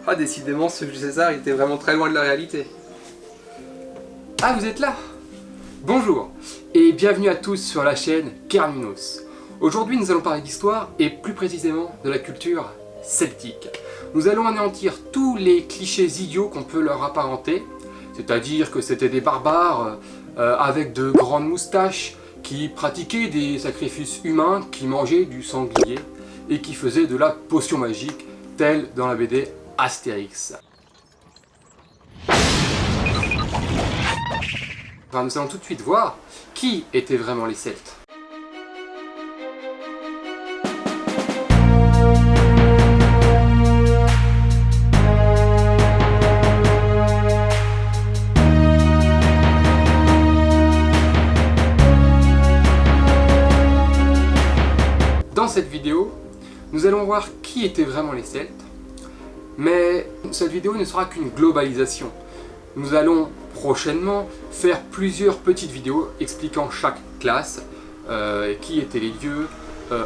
Ah, décidément, ce Jules César était vraiment très loin de la réalité. Ah, vous êtes là? Bonjour, et bienvenue à tous sur la chaîne Kerminos. Aujourd'hui, nous allons parler d'histoire, et plus précisément de la culture celtique. Nous allons anéantir tous les clichés idiots qu'on peut leur apparenter, c'est-à-dire que c'était des barbares avec de grandes moustaches, qui pratiquaient des sacrifices humains, qui mangeaient du sanglier, et qui faisaient de la potion magique, telle dans la BD Astérix. Enfin, nous allons tout de suite voir qui étaient vraiment les Celtes. Dans cette vidéo, nous allons voir qui étaient vraiment les Celtes, mais cette vidéo ne sera qu'une globalisation. Nous allons prochainement faire plusieurs petites vidéos expliquant chaque classe, qui étaient les dieux,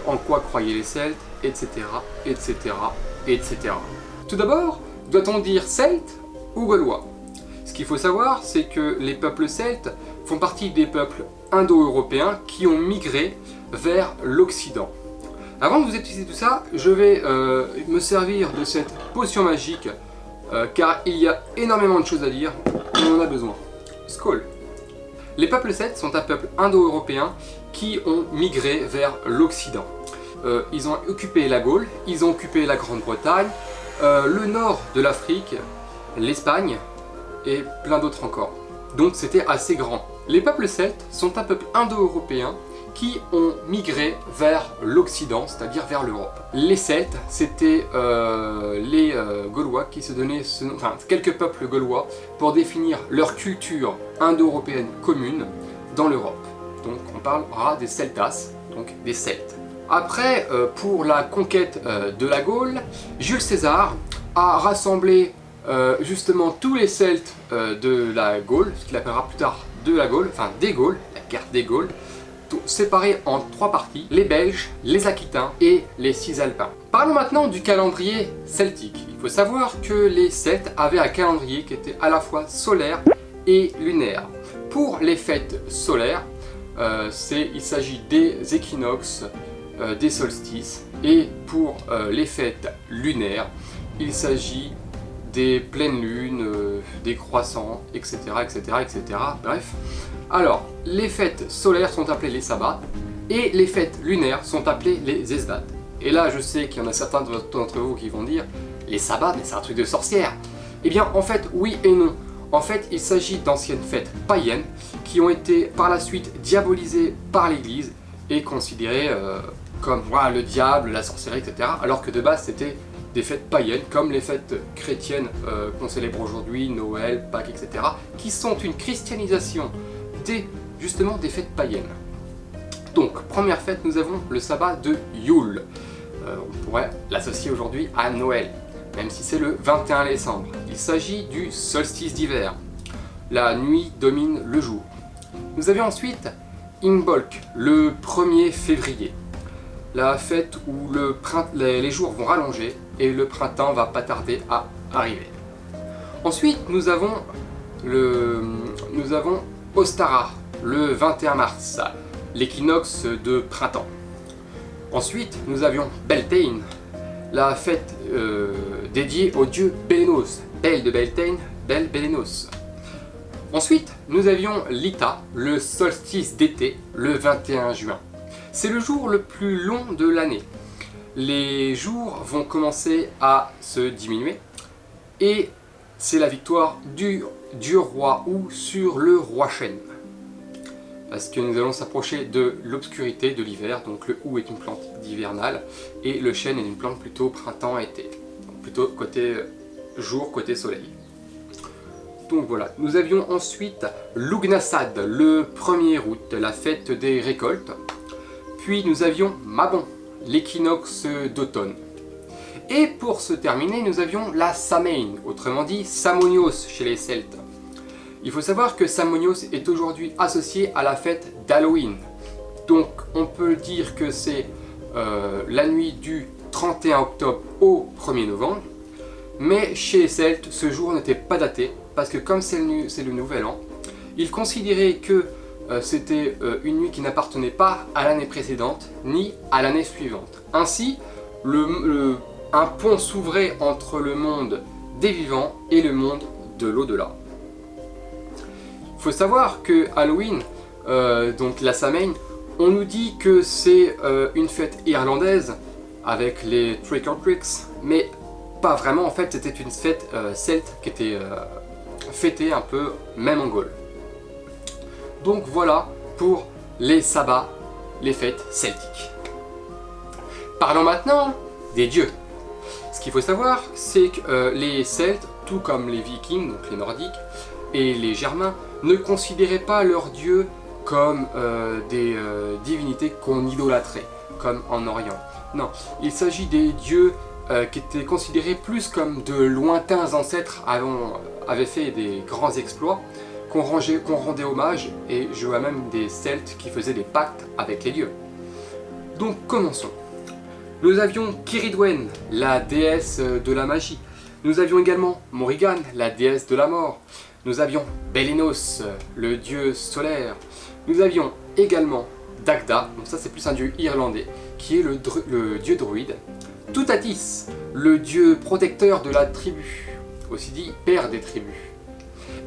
en quoi croyaient les Celtes, etc., etc., etc. Tout d'abord, doit-on dire Celtes ou Gaulois? Ce qu'il faut savoir, c'est que les peuples celtes font partie des peuples indo-européens qui ont migré vers l'Occident. Avant de vous expliquer tout ça, je vais me servir de cette potion magique, car il y a énormément de choses à dire et on en a besoin. Skål! Les peuples celtes sont un peuple indo-européen qui ont migré vers l'Occident. Ils ont occupé la Gaule, ils ont occupé la Grande-Bretagne, le nord de l'Afrique, l'Espagne et plein d'autres encore. Donc c'était assez grand. Les peuples celtes sont un peuple indo-européen qui ont migré vers l'Occident, c'est-à-dire vers l'Europe. Les Celtes, c'était les Gaulois qui se donnaient ce nom, enfin quelques peuples gaulois, pour définir leur culture indo-européenne commune dans l'Europe. Donc on parlera des Celtas, donc des Celtes. Après, pour la conquête de la Gaule, Jules César a rassemblé justement tous les Celtes de la Gaule, ce qu'il appellera plus tard de la Gaule, enfin des Gaules, la carte des Gaules, séparés en trois parties, les Belges, les Aquitains et les Cisalpins. Parlons maintenant du calendrier celtique. Il faut savoir que les Celtes avaient un calendrier qui était à la fois solaire et lunaire. Pour les fêtes solaires, il s'agit des équinoxes, des solstices, et pour les fêtes lunaires, il s'agit des pleines lunes, des croissants, etc., etc., etc. Bref. Alors, les fêtes solaires sont appelées les sabbats, et les fêtes lunaires sont appelées les esbats. Et là, je sais qu'il y en a certains d'entre vous qui vont dire « Les sabbats, mais c'est un truc de sorcière !» Eh bien, en fait, oui et non. En fait, il s'agit d'anciennes fêtes païennes qui ont été par la suite diabolisées par l'Église et considérées comme le diable, la sorcellerie, etc. Alors que de base, c'était des fêtes païennes, comme les fêtes chrétiennes qu'on célèbre aujourd'hui, Noël, Pâques, etc., qui sont une christianisation justement des fêtes païennes. Donc, première fête, nous avons le sabbat de Yule. On pourrait l'associer aujourd'hui à Noël, même si c'est le 21 décembre. Il s'agit du solstice d'hiver. La nuit domine le jour. Nous avions ensuite Imbolc, le 1er février. La fête où les jours vont rallonger et le printemps va pas tarder à arriver. Ensuite, nous avons Ostara, le 21 mars, l'équinoxe de printemps. Ensuite, nous avions Beltane, la fête dédiée au dieu Bélénos, Belle de Beltane, Belle Bélénos. Ensuite, nous avions Lita, le solstice d'été, le 21 juin. C'est le jour le plus long de l'année. Les jours vont commencer à se diminuer et c'est la victoire du dieu roi ou sur le roi chêne. Parce que nous allons s'approcher de l'obscurité de l'hiver, donc le hou est une plante hivernale et le chêne est une plante plutôt printemps-été, donc plutôt côté jour, côté soleil. Donc voilà, nous avions ensuite Lugnasad, le 1er août, la fête des récoltes. Puis nous avions Mabon, l'équinoxe d'automne. Et pour se terminer, nous avions la Samain, autrement dit Samonios chez les Celtes. Il faut savoir que Samonios est aujourd'hui associé à la fête d'Halloween. Donc on peut dire que c'est la nuit du 31 octobre au 1er novembre. Mais chez les Celtes, ce jour n'était pas daté, parce que comme c'est le nouvel an, ils considéraient que c'était une nuit qui n'appartenait pas à l'année précédente, ni à l'année suivante. Ainsi, un pont s'ouvrait entre le monde des vivants et le monde de l'au-delà. Il faut savoir que Halloween, donc la Samhain, on nous dit que c'est une fête irlandaise avec les trick or tricks, mais pas vraiment. En fait, c'était une fête celte qui était fêtée un peu même en Gaule. Donc voilà pour les sabbats, les fêtes celtiques. Parlons maintenant des dieux. Ce qu'il faut savoir, c'est que les Celtes, tout comme les Vikings, donc les Nordiques, et les Germains, ne considéraient pas leurs dieux comme des divinités qu'on idolâtrait, comme en Orient. Non, il s'agit des dieux qui étaient considérés plus comme de lointains ancêtres avaient fait des grands exploits, qu'on rendait hommage, et je vois même des Celtes qui faisaient des pactes avec les dieux. Donc commençons. Nous avions Kiridwen, la déesse de la magie. Nous avions également Morrigan, la déesse de la mort. Nous avions Bélinos, le dieu solaire. Nous avions également Dagda, donc ça c'est plus un dieu irlandais, qui est le dieu druide. Toutatis, le dieu protecteur de la tribu, aussi dit père des tribus.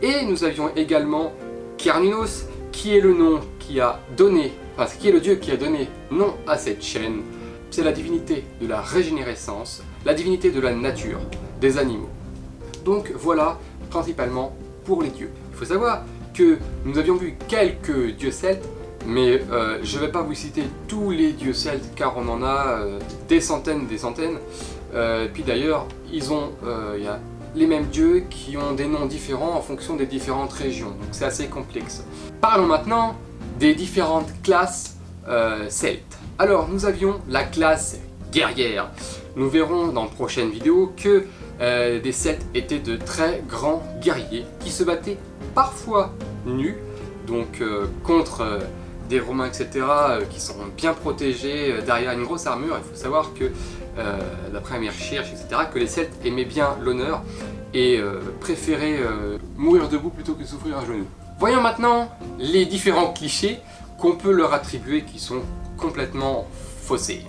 Et nous avions également Cernunnos, qui est le nom qui a donné, enfin qui est le dieu qui a donné nom à cette chaîne. C'est la divinité de la régénérescence, la divinité de la nature, des animaux. Donc voilà principalement pour les dieux. Il faut savoir que nous avions vu quelques dieux celtes, mais je ne vais pas vous citer tous les dieux celtes car on en a des centaines. Puis d'ailleurs, il y a les mêmes dieux qui ont des noms différents en fonction des différentes régions, donc c'est assez complexe. Parlons maintenant des différentes classes celtes. Alors nous avions la classe guerrière. Nous verrons dans de prochaines vidéos que des Celtes étaient de très grands guerriers qui se battaient parfois nus, donc contre des Romains, etc., qui sont bien protégés derrière une grosse armure. Il faut savoir que, d'après mes recherches, etc., que les Celtes aimaient bien l'honneur et préféraient mourir debout plutôt que souffrir à genoux. Voyons maintenant les différents clichés qu'on peut leur attribuer qui sont complètement faussés.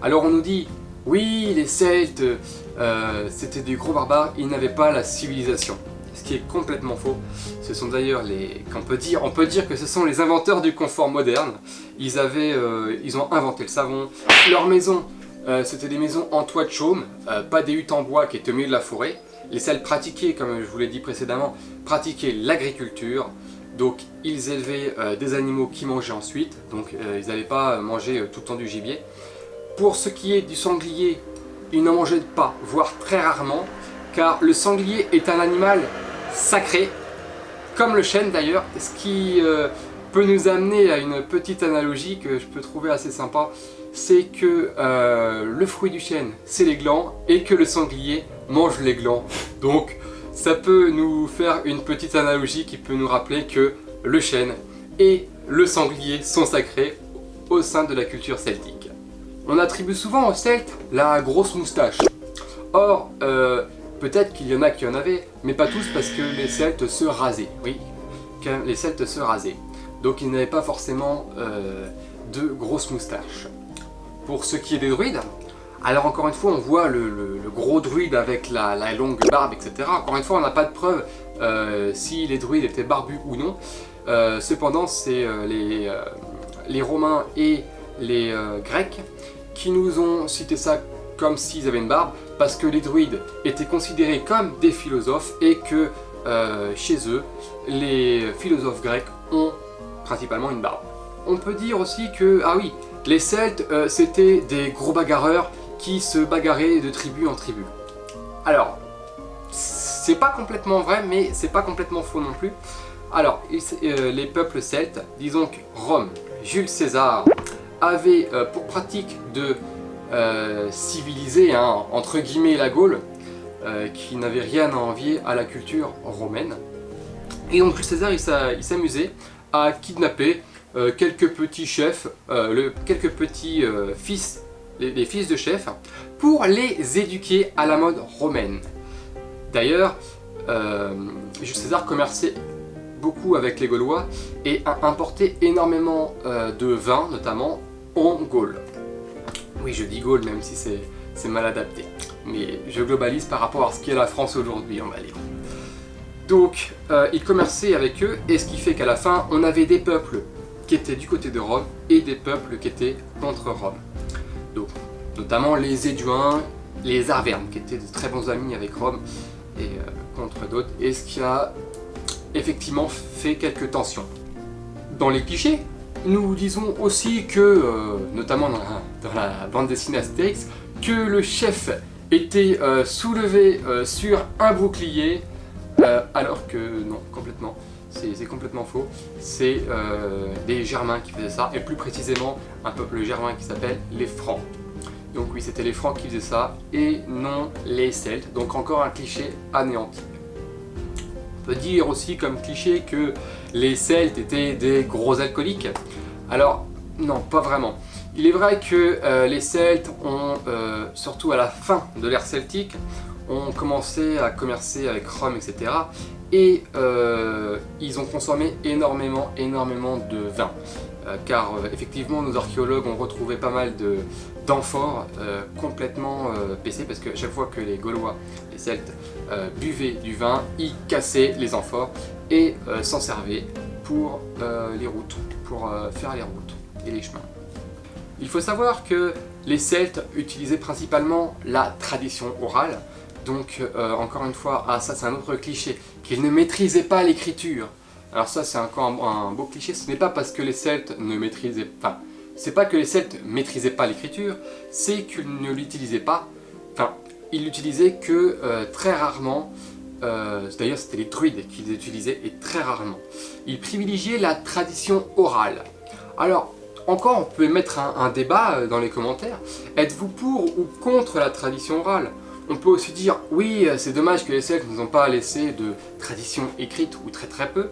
Alors on nous dit, oui, les Celtes, c'était des gros barbares, ils n'avaient pas la civilisation. Ce qui est complètement faux. Ce sont d'ailleurs on peut dire que ce sont les inventeurs du confort moderne. Ils ont inventé le savon. Leurs maisons, c'était des maisons en toit de chaume, pas des huttes en bois qui étaient au milieu de la forêt. Les Celtes pratiquaient, comme je vous l'ai dit précédemment, pratiquaient l'agriculture. Donc ils élevaient des animaux qui mangeaient ensuite, donc ils n'allaient pas manger tout le temps du gibier. Pour ce qui est du sanglier, ils n'en mangeaient pas, voire très rarement, car le sanglier est un animal sacré, comme le chêne d'ailleurs, ce qui peut nous amener à une petite analogie que je peux trouver assez sympa, c'est que le fruit du chêne c'est les glands et que le sanglier mange les glands. Donc ça peut nous faire une petite analogie qui peut nous rappeler que le chêne et le sanglier sont sacrés au sein de la culture celtique. On attribue souvent aux Celtes la grosse moustache. Or, peut-être qu'il y en a qui en avaient, mais pas tous parce que les Celtes se rasaient. Oui, les Celtes se rasaient. Donc ils n'avaient pas forcément de grosses moustaches. Pour ce qui est des druides, alors encore une fois on voit le gros druide avec la longue barbe, etc. Encore une fois on n'a pas de preuve si les druides étaient barbus ou non. Cependant c'est les Romains et les Grecs qui nous ont cité ça comme s'ils avaient une barbe, parce que les druides étaient considérés comme des philosophes et que chez eux, les philosophes grecs ont principalement une barbe. On peut dire aussi que, ah oui, les Celtes c'était des gros bagarreurs qui se bagarraient de tribu en tribu. Alors, c'est pas complètement vrai, mais c'est pas complètement faux non plus. Alors, les peuples celtes, disons que Rome, Jules César, avait pour pratique de civiliser, entre guillemets, la Gaule, qui n'avait rien à envier à la culture romaine. Et donc Jules César, il s'amusait à kidnapper quelques petits chefs, quelques petits fils, les fils de chefs, pour les éduquer à la mode romaine. D'ailleurs, Jules César commerçait beaucoup avec les Gaulois et a importé énormément de vin, notamment en Gaule. Oui, je dis Gaule même si c'est mal adapté, mais je globalise par rapport à ce qu'est la France aujourd'hui, on va dire. Donc, il commerçait avec eux, et ce qui fait qu'à la fin, on avait des peuples qui étaient du côté de Rome et des peuples qui étaient contre Rome. Donc, notamment les Éduins, les Arvernes, qui étaient de très bons amis avec Rome et contre d'autres, et ce qui a effectivement fait quelques tensions. Dans les clichés, nous disons aussi que, notamment dans la bande dessinée Astérix, que le chef était soulevé sur un bouclier, alors que non, complètement, c'est complètement faux. C'est les Germains qui faisaient ça, et plus précisément un peuple germain qui s'appelle les Francs. Donc oui, c'était les Francs qui faisaient ça, et non les Celtes, donc encore un cliché anéanti. On peut dire aussi comme cliché que les Celtes étaient des gros alcooliques. Alors, non, pas vraiment. Il est vrai que les Celtes ont, surtout à la fin de l'ère celtique, ont commencé à commercer avec Rome, etc. Et ils ont consommé énormément de vin. Car effectivement, nos archéologues ont retrouvé pas mal d'amphores complètement baissées, parce que chaque fois que les Gaulois, les Celtes, buvaient du vin, ils cassaient les amphores et s'en servaient pour les routes, pour faire les routes et les chemins. Il faut savoir que les Celtes utilisaient principalement la tradition orale, donc encore une fois, ça c'est un autre cliché, qu'ils ne maîtrisaient pas l'écriture. Alors ça c'est encore un beau cliché, ce n'est pas parce que les Celtes ne maîtrisaient pas, c'est pas que les Celtes maîtrisaient pas l'écriture, c'est qu'ils ne l'utilisaient pas, ils l'utilisaient que très rarement. D'ailleurs c'était les druides qui les utilisaient, et très rarement. Ils privilégiaient la tradition orale. Alors, encore on peut mettre un débat dans les commentaires. Êtes-vous pour ou contre la tradition orale? On peut aussi dire, oui, c'est dommage que les Celtes ne nous ont pas laissé de tradition écrite, ou très peu.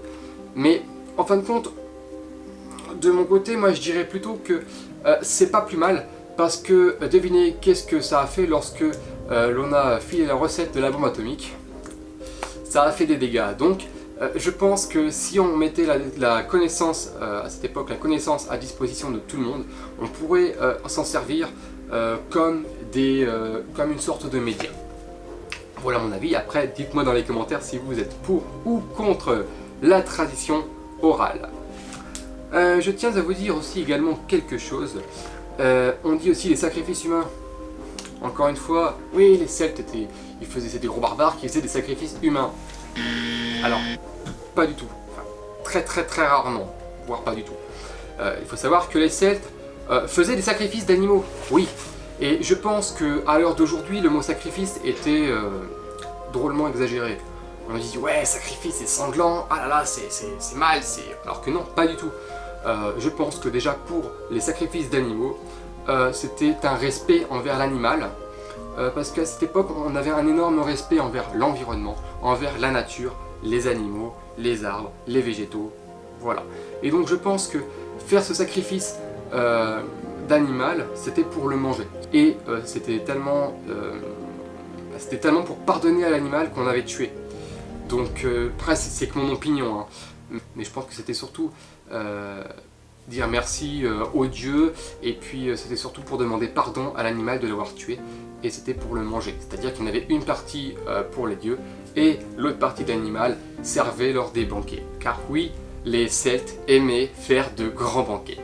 Mais, en fin de compte, de mon côté, moi je dirais plutôt que c'est pas plus mal. Parce que, devinez qu'est-ce que ça a fait lorsque l'on a filé la recette de la bombe atomique? Ça a fait des dégâts. Donc je pense que si on mettait la connaissance, à cette époque, la connaissance à disposition de tout le monde, on pourrait s'en servir comme une sorte de média. Voilà mon avis. Après, dites-moi dans les commentaires si vous êtes pour ou contre la tradition orale. Je tiens à vous dire aussi également quelque chose. On dit aussi les sacrifices humains. Encore une fois, oui, les Celtes c'était des gros barbares qui faisaient des sacrifices humains. Alors, pas du tout. Enfin, très rarement, voire pas du tout. Il faut savoir que les Celtes faisaient des sacrifices d'animaux, oui. Et je pense qu'à l'heure d'aujourd'hui, le mot sacrifice était drôlement exagéré. On dit, ouais, sacrifice, c'est sanglant, ah là là, c'est mal, alors que non, pas du tout. Je pense que déjà pour les sacrifices d'animaux, c'était un respect envers l'animal, parce qu'à cette époque on avait un énorme respect envers l'environnement, envers la nature, les animaux, les arbres, les végétaux, voilà. Et donc je pense que faire ce sacrifice d'animal, c'était pour le manger. Et c'était tellement pour pardonner à l'animal qu'on avait tué. Donc après c'est que mon opinion, hein. Mais je pense que c'était surtout dire merci aux dieux, et puis c'était surtout pour demander pardon à l'animal de l'avoir tué, et c'était pour le manger. C'est-à-dire qu'il y en avait une partie pour les dieux, et l'autre partie de l'animal servait lors des banquets. Car oui, les Celtes aimaient faire de grands banquets.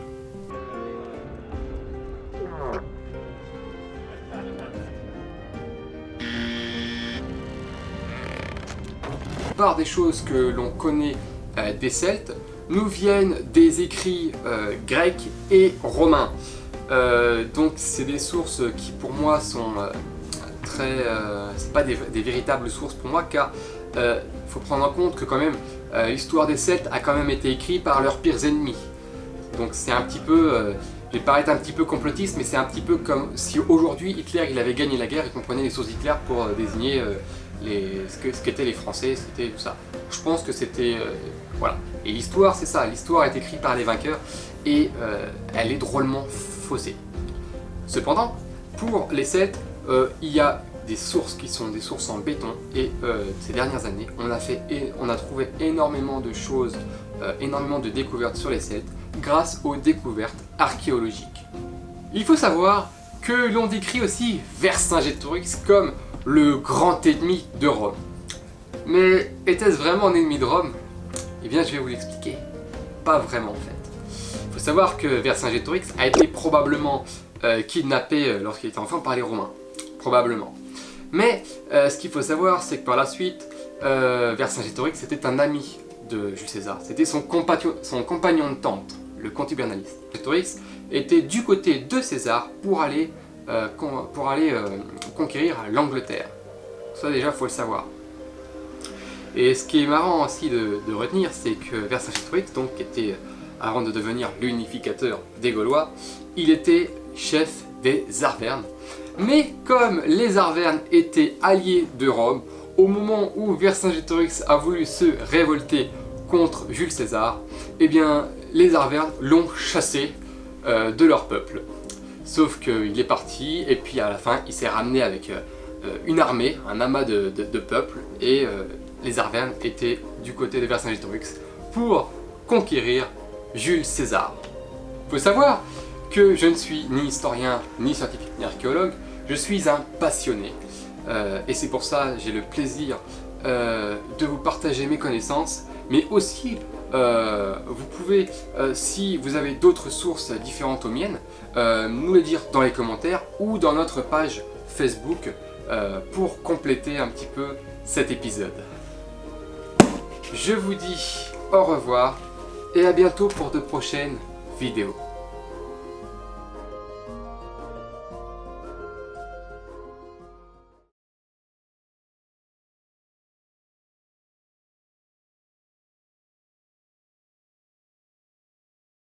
La plupart des choses que l'on connaît des Celtes nous viennent des écrits grecs et romains. Donc c'est des sources qui pour moi sont c'est pas des véritables sources pour moi, car faut prendre en compte que quand même l'histoire des Celtes a quand même été écrite par leurs pires ennemis. Donc c'est un petit peu, je vais paraître un petit peu complotiste, mais c'est un petit peu comme si aujourd'hui Hitler il avait gagné la guerre et qu'on prenait les sources d'Hitler pour désigner ce qu'étaient les Français, c'était tout ça. Je pense que c'était voilà. Et l'histoire c'est ça, l'histoire est écrite par les vainqueurs, et elle est drôlement faussée. Cependant, pour les Celtes, il y a des sources qui sont des sources en béton et ces dernières années on a trouvé énormément de choses, énormément de découvertes sur les Celtes grâce aux découvertes archéologiques. Il faut savoir que l'on décrit aussi Vercingétorix comme le grand ennemi de Rome. Mais était-ce vraiment un ennemi de Rome? Eh bien je vais vous l'expliquer. Pas vraiment en fait. Il faut savoir que Vercingétorix a été probablement kidnappé lorsqu'il était enfant par les Romains. Probablement. Mais ce qu'il faut savoir, c'est que par la suite, Vercingétorix était un ami de Jules César. C'était son compagnon de tente, le contubernalis. Vercingétorix était du côté de César pour aller conquérir l'Angleterre. Ça déjà, il faut le savoir. Et ce qui est marrant aussi de retenir, c'est que Vercingétorix, donc, était, avant de devenir l'unificateur des Gaulois, il était chef des Arvernes. Mais comme les Arvernes étaient alliés de Rome, au moment où Vercingétorix a voulu se révolter contre Jules César, eh bien les Arvernes l'ont chassé de leur peuple. Sauf qu'il est parti et puis à la fin il s'est ramené avec une armée, un amas de peuple, et les Arvernes étaient du côté de Vercingétorix pour conquérir Jules César. Il faut savoir que je ne suis ni historien, ni scientifique, ni archéologue, je suis un passionné. Et c'est pour ça que j'ai le plaisir de vous partager mes connaissances, mais aussi vous pouvez, si vous avez d'autres sources différentes aux miennes, nous les dire dans les commentaires ou dans notre page Facebook pour compléter un petit peu cet épisode. Je vous dis au revoir et à bientôt pour de prochaines vidéos.